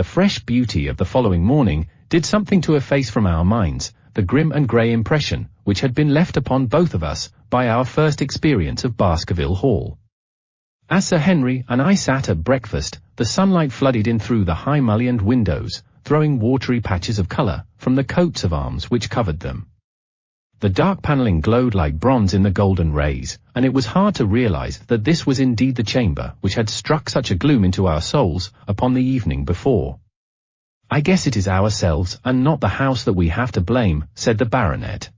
the fresh beauty of the following morning did something to efface from our minds the grim and grey impression which had been left upon both of us by our first experience of Baskerville Hall. As Sir Henry and I sat at breakfast, the sunlight flooded in through the high mullioned windows, throwing watery patches of colour from the coats of arms which covered them. The dark panelling glowed like bronze in the golden rays, and it was hard to realize that this was indeed the chamber which had struck such a gloom into our souls upon the evening before. "I guess it is ourselves and not the house that we have to blame," said the baronet.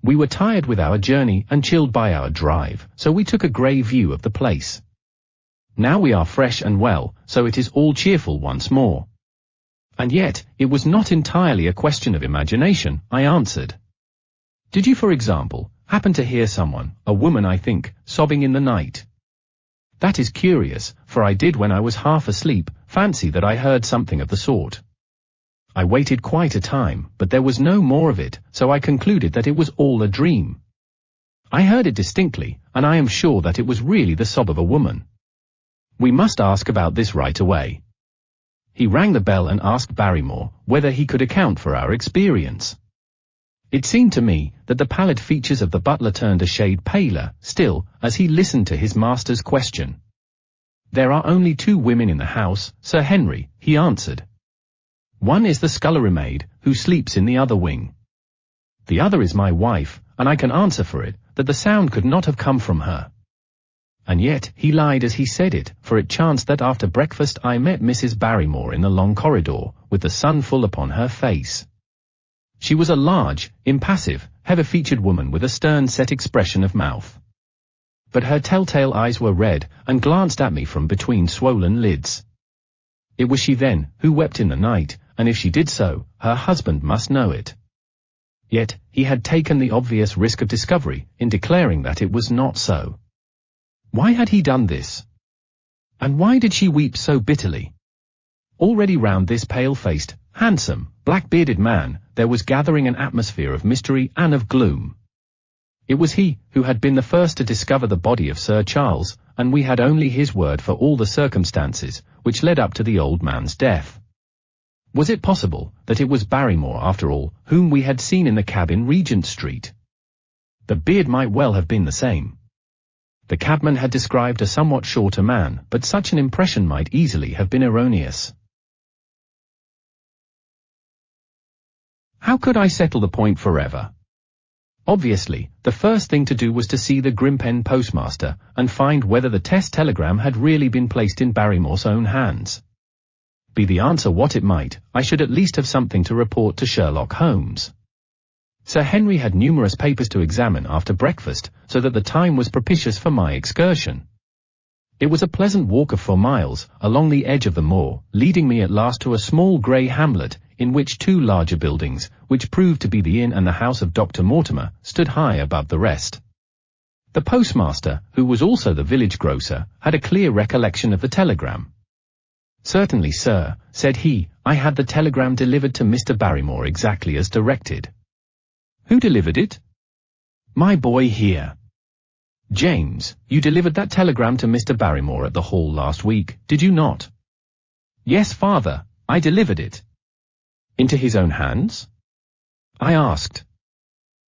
"We were tired with our journey and chilled by our drive, so we took a grey view of the place. Now we are fresh and well, so it is all cheerful once more." "And yet, it was not entirely a question of imagination," I answered. "Did you, for example, happen to hear someone, a woman I think, sobbing in the night?" "That is curious, for I did when I was half asleep fancy that I heard something of the sort. I waited quite a time, but there was no more of it, so I concluded that it was all a dream. I heard it distinctly, and I am sure that it was really the sob of a woman. We must ask about this right away." He rang the bell and asked Barrymore whether he could account for our experience. It seemed to me that the pallid features of the butler turned a shade paler still as he listened to his master's question. "There are only 2 women in the house, Sir Henry," he answered. "One is the scullery maid, who sleeps in the other wing. The other is my wife, and I can answer for it that the sound could not have come from her." And yet he lied as he said it, for it chanced that after breakfast I met Mrs. Barrymore in the long corridor, with the sun full upon her face. She was a large, impassive, heavy-featured woman with a stern-set expression of mouth. But her telltale eyes were red, and glanced at me from between swollen lids. It was she then who wept in the night, and if she did so, her husband must know it. Yet, he had taken the obvious risk of discovery in declaring that it was not so. Why had he done this? And why did she weep so bitterly? Already round this pale-faced, handsome, black-bearded man, there was gathering an atmosphere of mystery and of gloom. It was he who had been the first to discover the body of Sir Charles, and we had only his word for all the circumstances which led up to the old man's death. Was it possible that it was Barrymore, after all, whom we had seen in the cab in Regent Street? The beard might well have been the same. The cabman had described a somewhat shorter man, but such an impression might easily have been erroneous. How could I settle the point forever? Obviously, the first thing to do was to see the Grimpen postmaster, and find whether the test telegram had really been placed in Barrymore's own hands. Be the answer what it might, I should at least have something to report to Sherlock Holmes. Sir Henry had numerous papers to examine after breakfast, so that the time was propitious for my excursion. It was a pleasant walk of 4 miles, along the edge of the moor, leading me at last to a small grey hamlet, in which 2 larger buildings, which proved to be the inn and the house of Dr. Mortimer, stood high above the rest. The postmaster, who was also the village grocer, had a clear recollection of the telegram. "Certainly, sir," said he, "I had the telegram delivered to Mr. Barrymore exactly as directed." "Who delivered it?" "My boy here." "James, you delivered that telegram to Mr. Barrymore at the Hall last week, did you not?" "Yes, father, I delivered it." "Into his own hands?" I asked.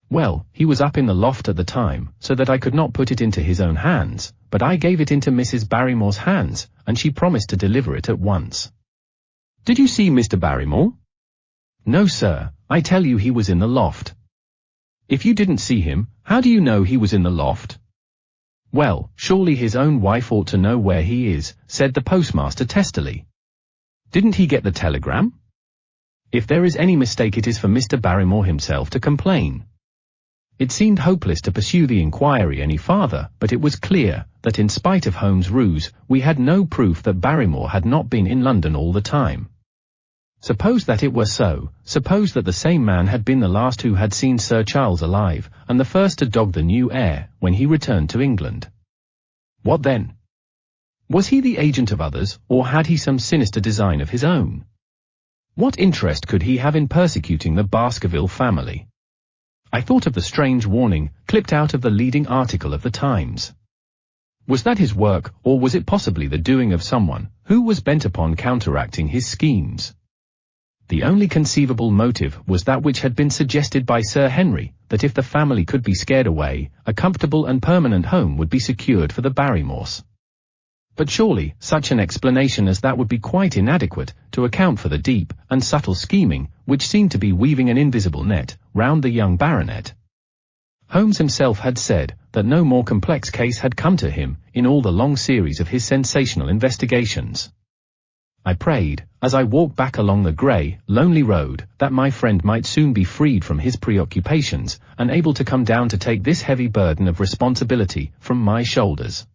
"Well, he was up in the loft at the time, so that I could not put it into his own hands, but I gave it into Mrs. Barrymore's hands, and she promised to deliver it at once." "Did you see Mr. Barrymore?" "No, sir, I tell you he was in the loft." "If you didn't see him, how do you know he was in the loft?" "Well, surely his own wife ought to know where he is," said the postmaster testily. "Didn't he get the telegram?" "If there is any mistake it is for Mr. Barrymore himself to complain." It seemed hopeless to pursue the inquiry any farther, but it was clear that in spite of Holmes' ruse, we had no proof that Barrymore had not been in London all the time. Suppose that it were so, suppose that the same man had been the last who had seen Sir Charles alive, and the first to dog the new heir when he returned to England. What then? Was he the agent of others, or had he some sinister design of his own? What interest could he have in persecuting the Baskerville family? I thought of the strange warning, clipped out of the leading article of the Times. Was that his work, or was it possibly the doing of someone who was bent upon counteracting his schemes. The only conceivable motive was that which had been suggested by Sir Henry, that if the family could be scared away, a comfortable and permanent home would be secured for the Barrymores. But surely, such an explanation as that would be quite inadequate to account for the deep and subtle scheming which seemed to be weaving an invisible net round the young baronet. Holmes himself had said that no more complex case had come to him in all the long series of his sensational investigations. I prayed, as I walked back along the grey, lonely road, that my friend might soon be freed from his preoccupations, and able to come down to take this heavy burden of responsibility from my shoulders.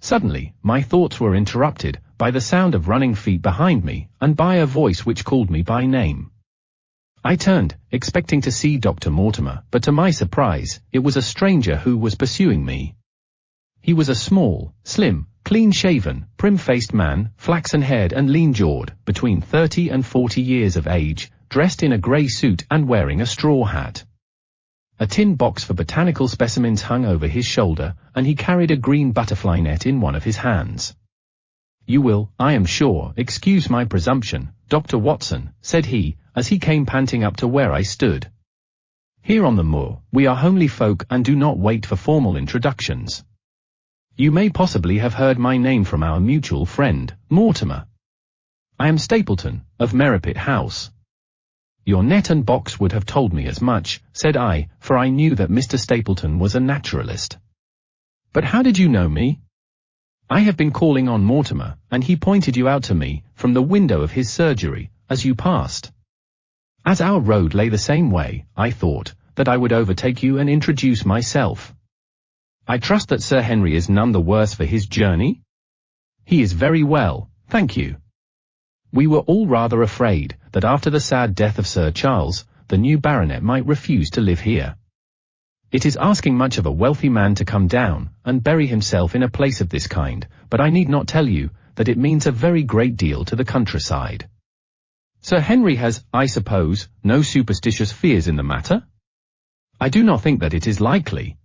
Suddenly, my thoughts were interrupted by the sound of running feet behind me, and by a voice which called me by name. I turned, expecting to see Dr. Mortimer, but to my surprise, it was a stranger who was pursuing me. He was a small, slim, clean-shaven, prim-faced man, flaxen-haired and lean-jawed, between 30 and 40 years of age, dressed in a grey suit and wearing a straw hat. A tin box for botanical specimens hung over his shoulder, and he carried a green butterfly net in one of his hands. "You will, I am sure, excuse my presumption, Dr. Watson," said he, as he came panting up to where I stood. "Here on the moor, we are homely folk and do not wait for formal introductions. You may possibly have heard my name from our mutual friend, Mortimer. I am Stapleton, of Merripit House." "Your net and box would have told me as much," said I, for I knew that Mr. Stapleton was a naturalist. "But how did you know me?" "I have been calling on Mortimer, and he pointed you out to me, from the window of his surgery, as you passed. As our road lay the same way, I thought that I would overtake you and introduce myself. I trust that Sir Henry is none the worse for his journey?" "He is very well, thank you. We were all rather afraid that after the sad death of Sir Charles, the new baronet might refuse to live here. It is asking much of a wealthy man to come down and bury himself in a place of this kind, but I need not tell you that it means a very great deal to the countryside. Sir Henry has, I suppose, no superstitious fears in the matter?" "I do not think that it is likely.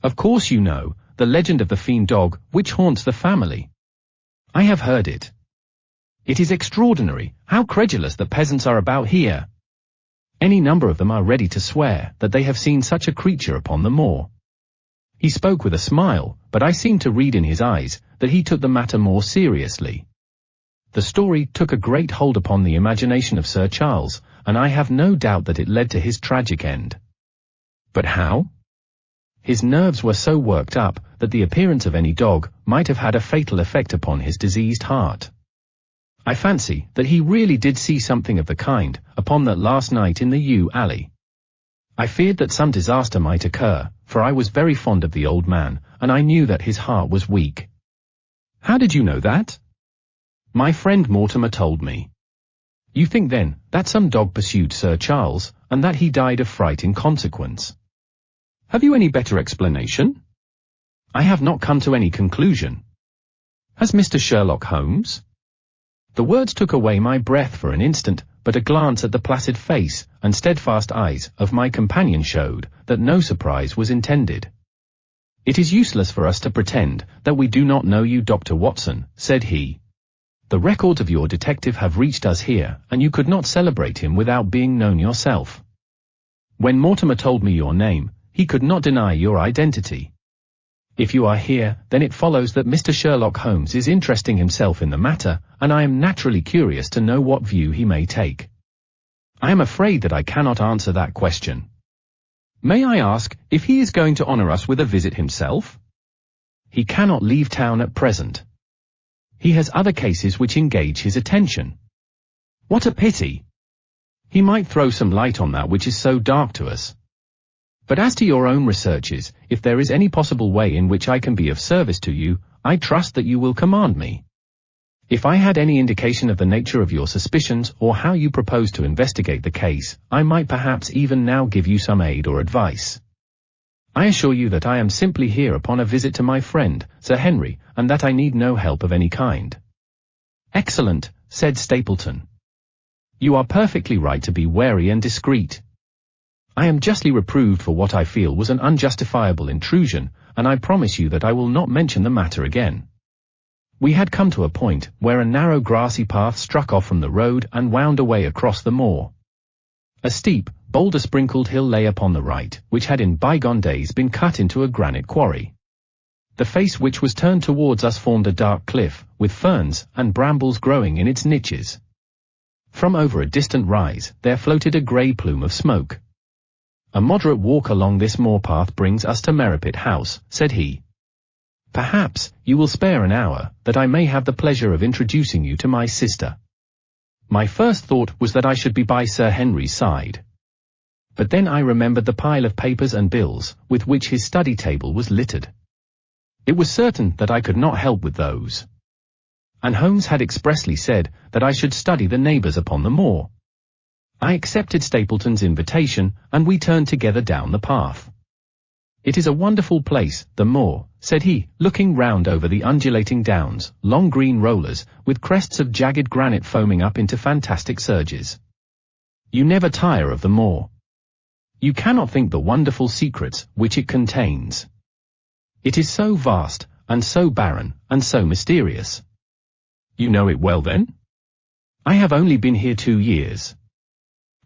Of course you know the legend of the fiend dog which haunts the family." "I have heard it. It is extraordinary how credulous the peasants are about here. Any number of them are ready to swear that they have seen such a creature upon the moor." He spoke with a smile, but I seemed to read in his eyes that he took the matter more seriously. The story took a great hold upon the imagination of Sir Charles, and I have no doubt that it led to his tragic end. "But how?" "His nerves were so worked up that the appearance of any dog might have had a fatal effect upon his diseased heart. I fancy that he really did see something of the kind upon that last night in the yew alley. I feared that some disaster might occur, for I was very fond of the old man, and I knew that his heart was weak." "How did you know that?" "My friend Mortimer told me." "You think then that some dog pursued Sir Charles, and that he died of fright in consequence? Have you any better explanation?" "I have not come to any conclusion." "Has Mr. Sherlock Holmes?" The words took away my breath for an instant, but a glance at the placid face and steadfast eyes of my companion showed that no surprise was intended. "It is useless for us to pretend that we do not know you, Dr. Watson," said he. "The records of your detective have reached us here, and you could not celebrate him without being known yourself. When Mortimer told me your name, he could not deny your identity. If you are here, then it follows that Mr. Sherlock Holmes is interesting himself in the matter, and I am naturally curious to know what view he may take. I am afraid that I cannot answer that question." "May I ask if he is going to honor us with a visit himself?" "He cannot leave town at present. He has other cases which engage his attention." "What a pity! He might throw some light on that which is so dark to us. But as to your own researches, if there is any possible way in which I can be of service to you, I trust that you will command me. If I had any indication of the nature of your suspicions or how you propose to investigate the case, I might perhaps even now give you some aid or advice. I assure you that I am simply here upon a visit to my friend, Sir Henry, and that I need no help of any kind." "Excellent," said Stapleton. "You are perfectly right to be wary and discreet. I am justly reproved for what I feel was an unjustifiable intrusion, and I promise you that I will not mention the matter again. We had come to a point where a narrow grassy path struck off from the road and wound away across the moor. A steep, boulder-sprinkled hill lay upon the right, which had in bygone days been cut into a granite quarry. The face which was turned towards us formed a dark cliff, with ferns and brambles growing in its niches. From over a distant rise, there floated a grey plume of smoke. "A moderate walk along this moor path brings us to Merripit House," said he. "Perhaps you will spare an hour, that I may have the pleasure of introducing you to my sister." My first thought was that I should be by Sir Henry's side. But then I remembered the pile of papers and bills, with which his study table was littered. It was certain that I could not help with those. And Holmes had expressly said that I should study the neighbours upon the moor. I accepted Stapleton's invitation, and we turned together down the path. "It is a wonderful place, the moor," said he, looking round over the undulating downs, long green rollers, with crests of jagged granite foaming up into fantastic surges. "You never tire of the moor. You cannot think the wonderful secrets which it contains. It is so vast, and so barren, and so mysterious." "You know it well then?" "I have only been here 2 years.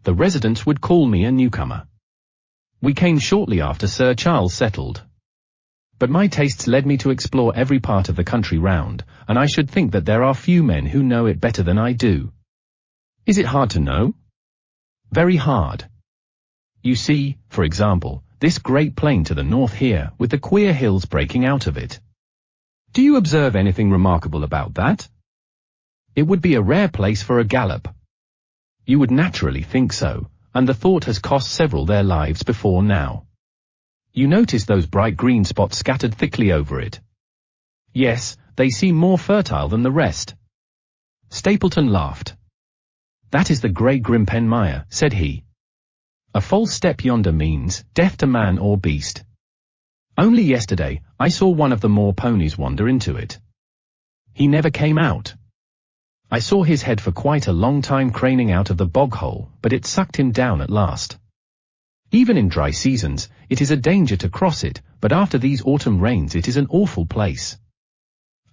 The residents would call me a newcomer. We came shortly after Sir Charles settled. But my tastes led me to explore every part of the country round, and I should think that there are few men who know it better than I do." "Is it hard to know?" "Very hard. You see, for example, this great plain to the north here, with the queer hills breaking out of it. Do you observe anything remarkable about that? It would be a rare place for a gallop. You would naturally think so, and the thought has cost several their lives before now. You notice those bright green spots scattered thickly over it? Yes, they seem more fertile than the rest." Stapleton laughed. "That is the great Grimpen Mire," said he. "A false step yonder means death to man or beast. Only yesterday, I saw one of the moor ponies wander into it. He never came out. I saw his head for quite a long time craning out of the bog hole, but it sucked him down at last. Even in dry seasons, it is a danger to cross it, but after these autumn rains it is an awful place.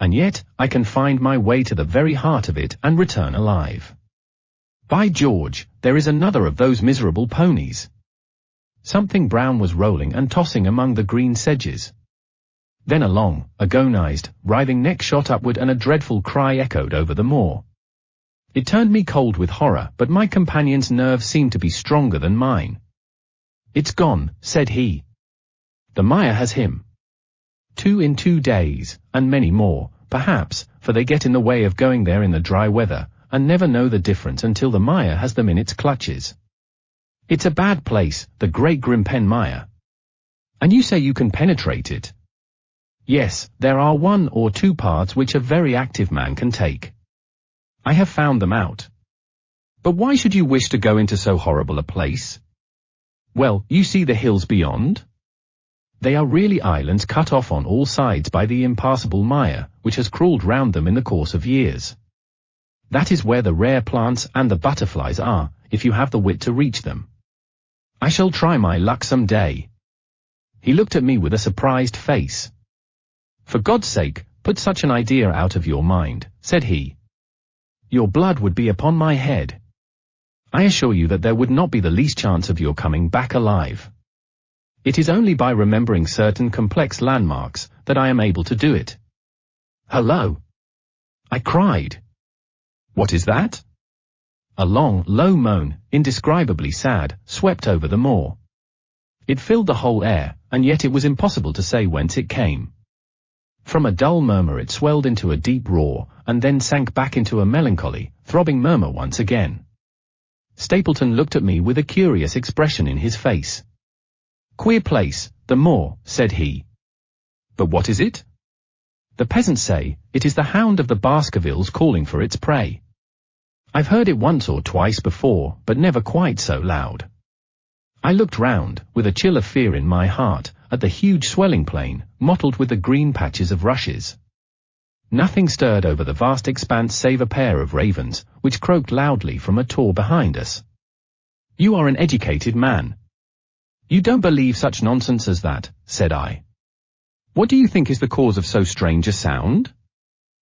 And yet, I can find my way to the very heart of it and return alive. By George, there is another of those miserable ponies." Something brown was rolling and tossing among the green sedges. Then a long, agonized, writhing neck shot upward and a dreadful cry echoed over the moor. It turned me cold with horror, but my companion's nerve seemed to be stronger than mine. "It's gone," said he. "The mire has him. 2 in 2 days, and many more, perhaps, for they get in the way of going there in the dry weather, and never know the difference until the mire has them in its clutches. It's a bad place, the great Grimpen Mire." "And you say you can penetrate it?" "Yes, there are 1 or 2 paths which a very active man can take. I have found them out." "But why should you wish to go into so horrible a place?" "Well, you see the hills beyond? They are really islands cut off on all sides by the impassable mire, which has crawled round them in the course of years. That is where the rare plants and the butterflies are, if you have the wit to reach them. I shall try my luck some day." He looked at me with a surprised face. "For God's sake, put such an idea out of your mind," said he. "Your blood would be upon my head. I assure you that there would not be the least chance of your coming back alive. It is only by remembering certain complex landmarks that I am able to do it." "Hello!" I cried. "What is that?" A long, low moan, indescribably sad, swept over the moor. It filled the whole air, and yet it was impossible to say whence it came. From a dull murmur it swelled into a deep roar, and then sank back into a melancholy, throbbing murmur once again. Stapleton looked at me with a curious expression in his face. "Queer place, the moor," said he. "But what is it?" "The peasants say it is the hound of the Baskervilles calling for its prey. I've heard it once or twice before, but never quite so loud." I looked round, with a chill of fear in my heart, at the huge swelling plain, mottled with the green patches of rushes. Nothing stirred over the vast expanse save a pair of ravens, which croaked loudly from a tor behind us. "You are an educated man. You don't believe such nonsense as that," said I. "What do you think is the cause of so strange a sound?"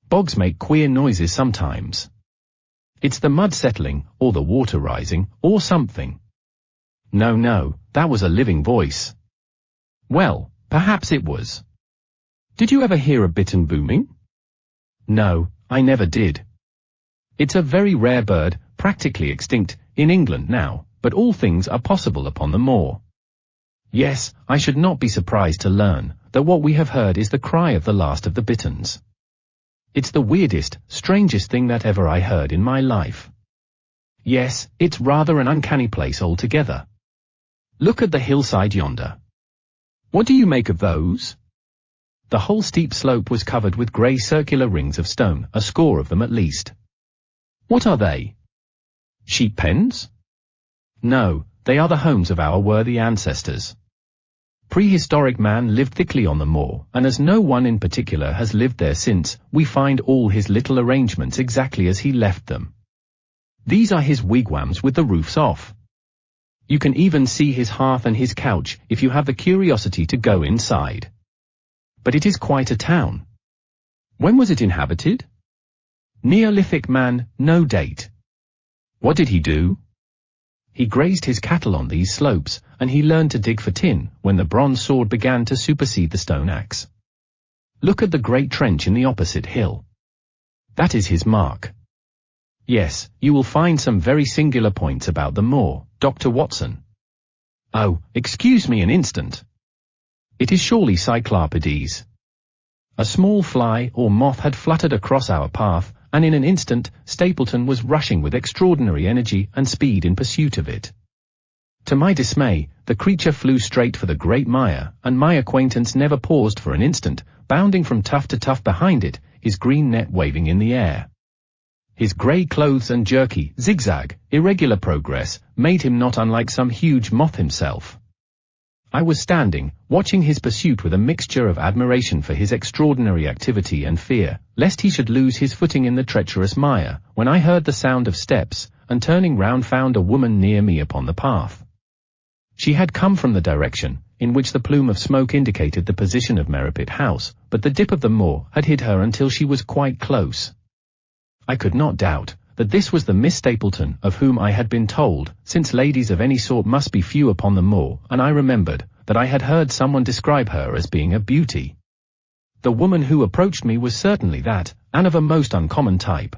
Bogs make queer noises sometimes. It's the mud settling, or the water rising, or something. No, that was a living voice. Well, perhaps it was. Did you ever hear a bittern booming? No, I never did. It's a very rare bird, practically extinct, in England now, but all things are possible upon the moor. Yes, I should not be surprised to learn that what we have heard is the cry of the last of the bitterns. It's the weirdest, strangest thing that ever I heard in my life. Yes, it's rather an uncanny place altogether. Look at the hillside yonder. What do you make of those? The whole steep slope was covered with grey circular rings of stone, a score of them at least. What are they? Sheep pens? No, they are the homes of our worthy ancestors. Prehistoric man lived thickly on the moor, and as no one in particular has lived there since, we find all his little arrangements exactly as he left them. These are his wigwams with the roofs off. You can even see his hearth and his couch if you have the curiosity to go inside. But it is quite a town. When was it inhabited? Neolithic man, no date. What did he do? He grazed his cattle on these slopes, and he learned to dig for tin when the bronze sword began to supersede the stone axe. Look at the great trench in the opposite hill. That is his mark. Yes, you will find some very singular points about the moor, Dr. Watson. Oh, excuse me an instant. It is surely Cyclopides. A small fly or moth had fluttered across our path, and in an instant Stapleton was rushing with extraordinary energy and speed in pursuit of it. To my dismay, the creature flew straight for the great mire, and my acquaintance never paused for an instant, bounding from tuft to tuft behind it, his green net waving in the air. His grey clothes and jerky, zigzag, irregular progress made him not unlike some huge moth himself. I was standing, watching his pursuit with a mixture of admiration for his extraordinary activity and fear, lest he should lose his footing in the treacherous mire, when I heard the sound of steps, and turning round found a woman near me upon the path. She had come from the direction in which the plume of smoke indicated the position of Merripit House, but the dip of the moor had hid her until she was quite close. I could not doubt that this was the Miss Stapleton of whom I had been told, since ladies of any sort must be few upon the moor, and I remembered that I had heard someone describe her as being a beauty. The woman who approached me was certainly that, and of a most uncommon type.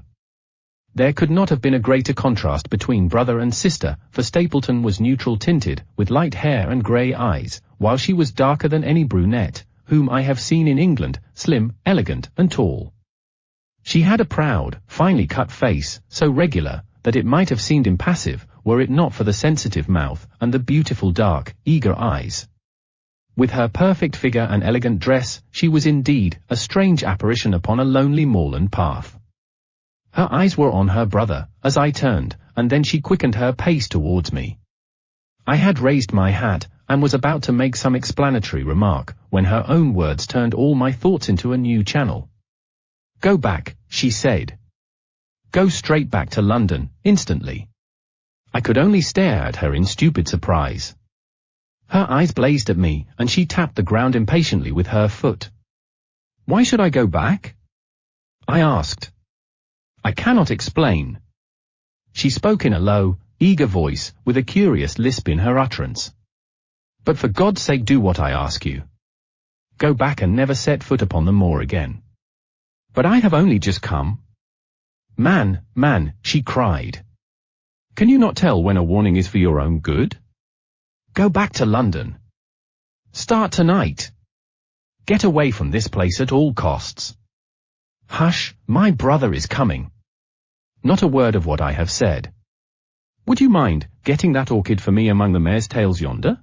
There could not have been a greater contrast between brother and sister, for Stapleton was neutral-tinted, with light hair and grey eyes, while she was darker than any brunette, whom I have seen in England, slim, elegant, and tall. She had a proud, finely cut face, so regular, that it might have seemed impassive, were it not for the sensitive mouth, and the beautiful dark, eager eyes. With her perfect figure and elegant dress, she was indeed a strange apparition upon a lonely moorland path. Her eyes were on her brother, as I turned, and then she quickened her pace towards me. I had raised my hat, and was about to make some explanatory remark, when her own words turned all my thoughts into a new channel. "Go back," she said. "Go straight back to London, instantly." I could only stare at her in stupid surprise. Her eyes blazed at me, and she tapped the ground impatiently with her foot. "Why should I go back?" I asked. "I cannot explain." She spoke in a low, eager voice, with a curious lisp in her utterance. "But for God's sake do what I ask you. Go back and never set foot upon the moor again." "But I have only just come." Man, she cried. "Can you not tell when a warning is for your own good? Go back to London. Start tonight. Get away from this place at all costs." "Hush, my brother is coming." Not a word of what I have said. "Would you mind getting that orchid for me among the mare's tails yonder?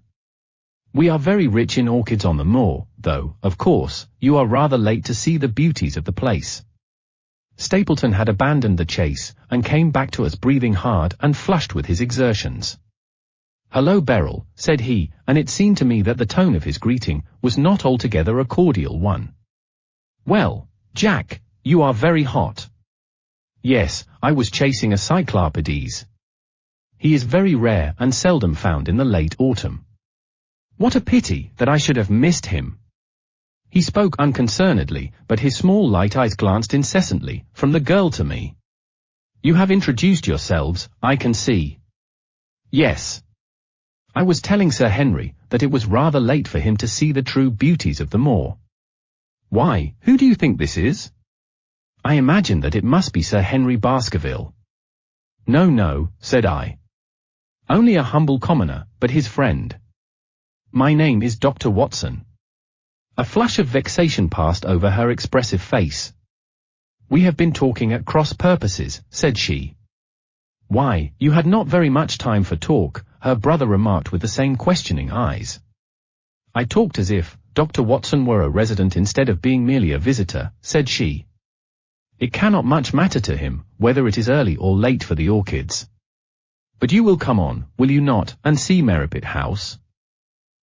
We are very rich in orchids on the moor, though, of course, you are rather late to see the beauties of the place." Stapleton had abandoned the chase, and came back to us breathing hard and flushed with his exertions. "Hello, Beryl," said he, and it seemed to me that the tone of his greeting was not altogether a cordial one. "Well, Jack, you are very hot." "Yes, I was chasing a Cyclopides. He is very rare and seldom found in the late autumn. What a pity that I should have missed him. He spoke unconcernedly, but his small light eyes glanced incessantly, from the girl to me. You have introduced yourselves, I can see. Yes. I was telling Sir Henry that it was rather late for him to see the true beauties of the moor. Why, who do you think this is? I imagine that it must be Sir Henry Baskerville. No, no, said I. Only a humble commoner, but his friend. My name is Dr. Watson. A flush of vexation passed over her expressive face. We have been talking at cross purposes, said she. Why, you had not very much time for talk, her brother remarked with the same questioning eyes. I talked as if Dr. Watson were a resident instead of being merely a visitor, said she. It cannot much matter to him, whether it is early or late for the orchids. But you will come on, will you not, and see Merripit House?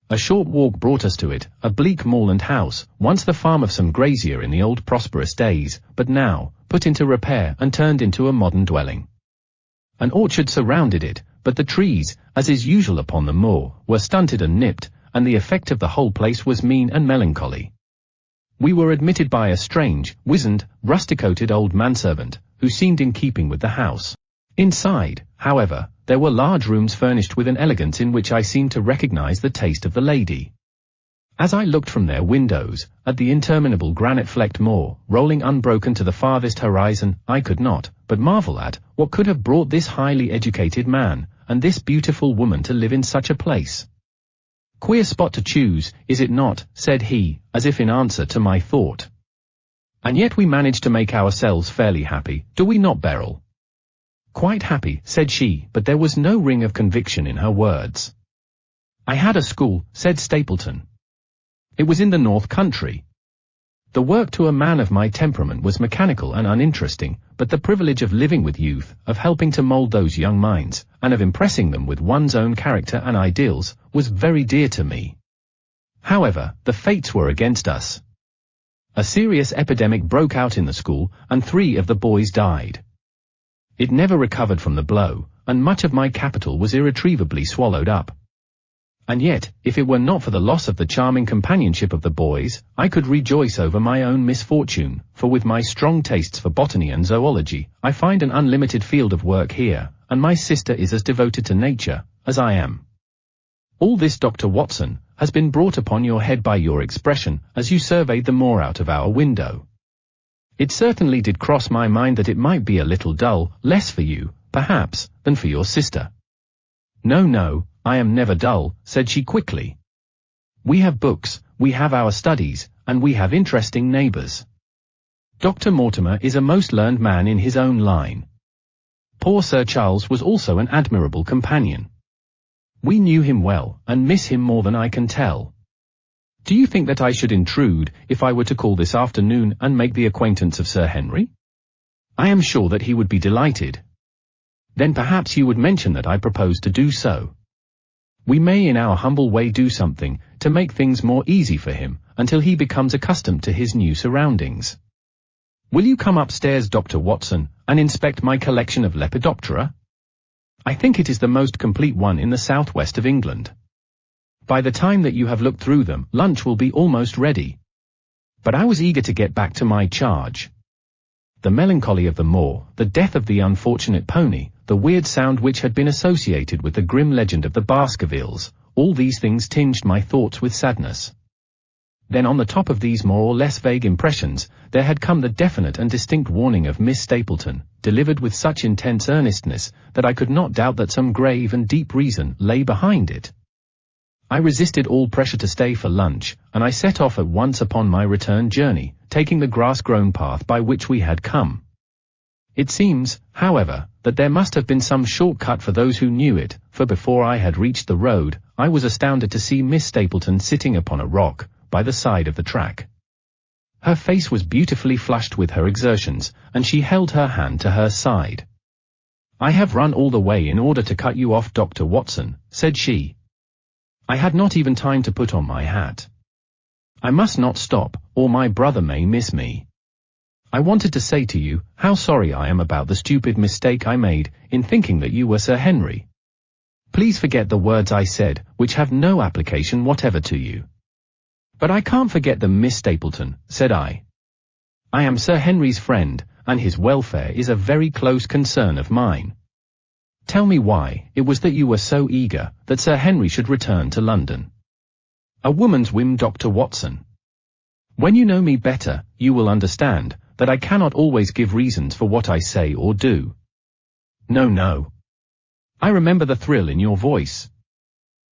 A short walk brought us to it, a bleak moorland house, once the farm of some grazier in the old prosperous days, but now, put into repair and turned into a modern dwelling. An orchard surrounded it, but the trees, as is usual upon the moor, were stunted and nipped, and the effect of the whole place was mean and melancholy. We were admitted by a strange, wizened, rustic-coated old manservant, who seemed in keeping with the house. Inside, however, there were large rooms furnished with an elegance in which I seemed to recognize the taste of the lady. As I looked from their windows, at the interminable granite-flecked moor, rolling unbroken to the farthest horizon, I could not but marvel at what could have brought this highly educated man, and this beautiful woman to live in such a place. Queer spot to choose, is it not, said he, as if in answer to my thought. And yet we managed to make ourselves fairly happy, do we not, Beryl? Quite happy, said she, but there was no ring of conviction in her words. I had a school, said Stapleton. It was in the North Country. The work to a man of my temperament was mechanical and uninteresting, but the privilege of living with youth, of helping to mould those young minds, and of impressing them with one's own character and ideals, was very dear to me. However, the fates were against us. A serious epidemic broke out in the school, and 3 of the boys died. It never recovered from the blow, and much of my capital was irretrievably swallowed up. And yet, if it were not for the loss of the charming companionship of the boys, I could rejoice over my own misfortune, for with my strong tastes for botany and zoology, I find an unlimited field of work here, and my sister is as devoted to nature as I am. All this, Dr. Watson, has been brought upon your head by your expression, as you surveyed the moor out of our window. It certainly did cross my mind that it might be a little dull, less for you, perhaps, than for your sister. No, no, I am never dull, said she quickly. We have books, we have our studies, and we have interesting neighbours. Dr. Mortimer is a most learned man in his own line. Poor Sir Charles was also an admirable companion. We knew him well, and miss him more than I can tell. Do you think that I should intrude, if I were to call this afternoon and make the acquaintance of Sir Henry? I am sure that he would be delighted. Then perhaps you would mention that I propose to do so. We may in our humble way do something, to make things more easy for him, until he becomes accustomed to his new surroundings. Will you come upstairs, Dr. Watson, and inspect my collection of Lepidoptera? I think it is the most complete one in the southwest of England. By the time that you have looked through them, lunch will be almost ready. But I was eager to get back to my charge. The melancholy of the moor, the death of the unfortunate pony, the weird sound which had been associated with the grim legend of the Baskervilles, all these things tinged my thoughts with sadness. Then on the top of these more or less vague impressions, there had come the definite and distinct warning of Miss Stapleton, delivered with such intense earnestness, that I could not doubt that some grave and deep reason lay behind it. I resisted all pressure to stay for lunch, and I set off at once upon my return journey, taking the grass-grown path by which we had come. It seems, however, that there must have been some short-cut for those who knew it, for before I had reached the road, I was astounded to see Miss Stapleton sitting upon a rock, by the side of the track. Her face was beautifully flushed with her exertions, and she held her hand to her side. I have run all the way in order to cut you off, Dr. Watson, said she. I had not even time to put on my hat. I must not stop, or my brother may miss me. I wanted to say to you, how sorry I am about the stupid mistake I made, in thinking that you were Sir Henry. Please forget the words I said, which have no application whatever to you. But I can't forget them, Miss Stapleton, said I. I am Sir Henry's friend, and his welfare is a very close concern of mine. Tell me why it was that you were so eager that Sir Henry should return to London. A woman's whim, Dr. Watson. When you know me better, you will understand that I cannot always give reasons for what I say or do. No. I remember the thrill in your voice.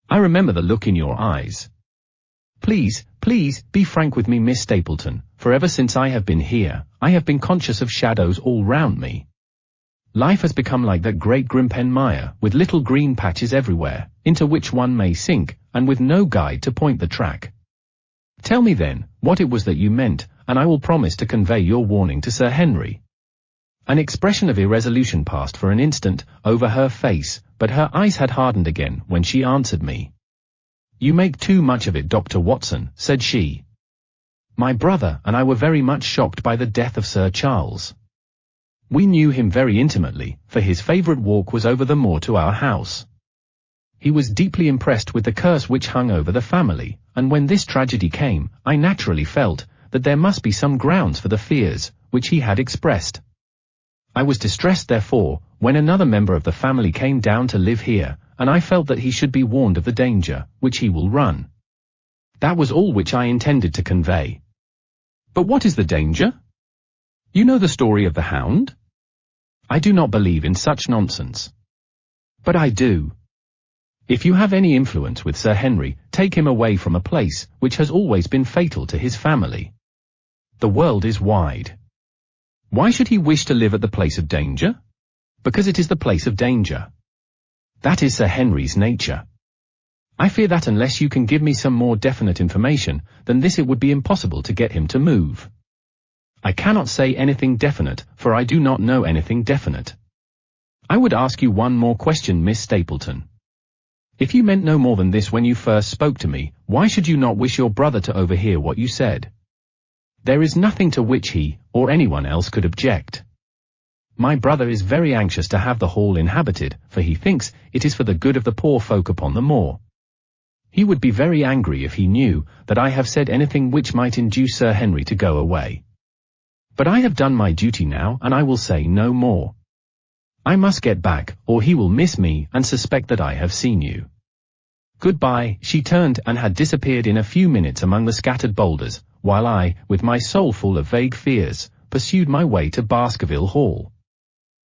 I remember the look in your eyes. Please, be frank with me, Miss Stapleton, for ever since I have been here, I have been conscious of shadows all round me. Life has become like that great Grimpen mire, with little green patches everywhere, into which one may sink, and with no guide to point the track. Tell me then, what it was that you meant, and I will promise to convey your warning to Sir Henry. An expression of irresolution passed for an instant over her face, but her eyes had hardened again when she answered me. You make too much of it, Dr. Watson, said she. My brother and I were very much shocked by the death of Sir Charles. We knew him very intimately, for his favourite walk was over the moor to our house. He was deeply impressed with the curse which hung over the family, and when this tragedy came, I naturally felt that there must be some grounds for the fears which he had expressed. I was distressed, therefore, when another member of the family came down to live here, and I felt that he should be warned of the danger which he will run. That was all which I intended to convey. But what is the danger? You know the story of the Hound? I do not believe in such nonsense. But I do. If you have any influence with Sir Henry, take him away from a place which has always been fatal to his family. The world is wide. Why should he wish to live at the place of danger? Because it is the place of danger. That is Sir Henry's nature. I fear that unless you can give me some more definite information than this, it would be impossible to get him to move. I cannot say anything definite, for I do not know anything definite. I would ask you one more question, Miss Stapleton. If you meant no more than this when you first spoke to me, why should you not wish your brother to overhear what you said? There is nothing to which he, or anyone else, could object. My brother is very anxious to have the hall inhabited, for he thinks it is for the good of the poor folk upon the moor. He would be very angry if he knew that I have said anything which might induce Sir Henry to go away. But I have done my duty now, and I will say no more. I must get back, or he will miss me and suspect that I have seen you. Goodbye. She turned and had disappeared in a few minutes among the scattered boulders, while I, with my soul full of vague fears, pursued my way to Baskerville Hall.